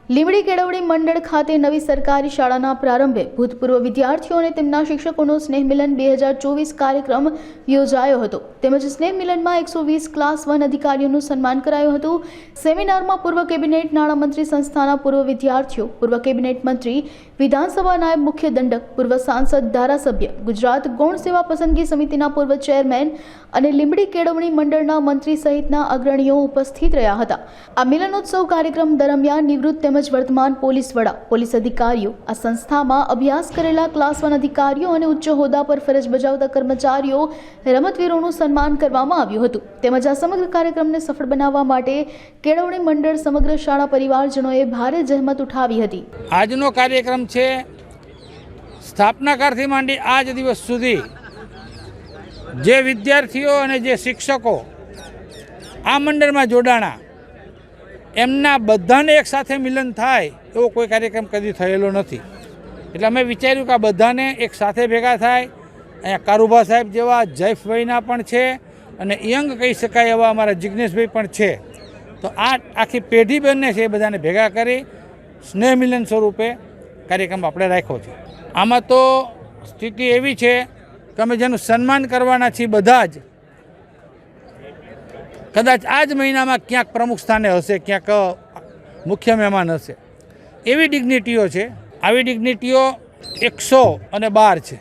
લીંબડી કેળવણી મંડળ ખાતે નવી સરકારી શાળાના પ્રારંભે ભૂતપૂર્વ વિદ્યાર્થીઓ અને તેમના શિક્ષકોનો સ્નેહ મિલન 2024 કાર્યક્રમ યોજાયો હતો તેમજ સ્નેહ મિલનમાં 120 ક્લાસ 1 અધિકારીઓનું સન્માન કરાયું હતું। સેમિનારમાં પૂર્વ કેબિનેટ નાણામંત્રી સંસ્થાના પૂર્વ વિદ્યાર્થીઓ, પૂર્વ કેબિનેટ મંત્રી, વિધાનસભા નાયબ મુખ્ય દંડક, પૂર્વ સાંસદ, ધારાસભ્ય, ગુજરાત ગૌણ સેવા પસંદગી સમિતિના પૂર્વ ચેરમેન અને લીંબડી કેળવણી મંડળના મંત્રી સહિતના અગ્રણીઓ ઉપસ્થિત રહ્યા હતા। આ મિલનોત્સવ કાર્યક્રમ દરમિયાન નિવૃત્ત તેમજ વર્તમાન પોલીસ વડા, પોલીસ અધિકારીઓ, આ સંસ્થામાં અભ્યાસ કરેલા ક્લાસ 1 અધિકારીઓ અને ઉચ્ચ હોદ્દા પર ફરજ બજાવતા કર્મચારીઓ, રમતવીરોનું સન્માન કરવામાં આવ્યું હતું। તેમજ આ સમગ્ર કાર્યક્રમને સફળ બનાવવા માટે કેળવણી મંડળ સમગ્ર શાળા પરિવારજનોએ ભારે જહેમત ઉઠાવી હતી। આજનો કાર્યક્રમ છે સ્થાપનાકાળથી માંડી આજ દિવસ સુધી જે વિદ્યાર્થીઓ અને જે શિક્ષકો આ મંડળમાં જોડાણા એમના બધાને એક સાથે મિલન થાય એવો કોઈ કાર્યક્રમ કદી થયેલો નથી। એટલે અમે વિચાર્યું કે આ બધાને એક સાથે ભેગા થાય। અહીંયા કારુભા સાહેબ જેવા જયફભાઈના પણ છે અને યંગ કહી શકાય એવા અમારા જિજ્ઞેશભાઈ પણ છે। તો આ આખી પેઢી બંને છે એ બધાને ભેગા કરી સ્નેહ મિલન સ્વરૂપે કાર્યક્રમ આપણે રાખ્યો છે। આમાં તો સ્થિતિ એવી છે કે અમે જેનું સન્માન કરવાના છીએ બધા જ કદાચ આ જ મહિનામાં ક્યાંક પ્રમુખ સ્થાને હશે, ક્યાંક મુખ્ય મહેમાન હશે, એવી ડિગ્નિટીઓ છે। આવી ડિગ્નિટીઓ 112 છે।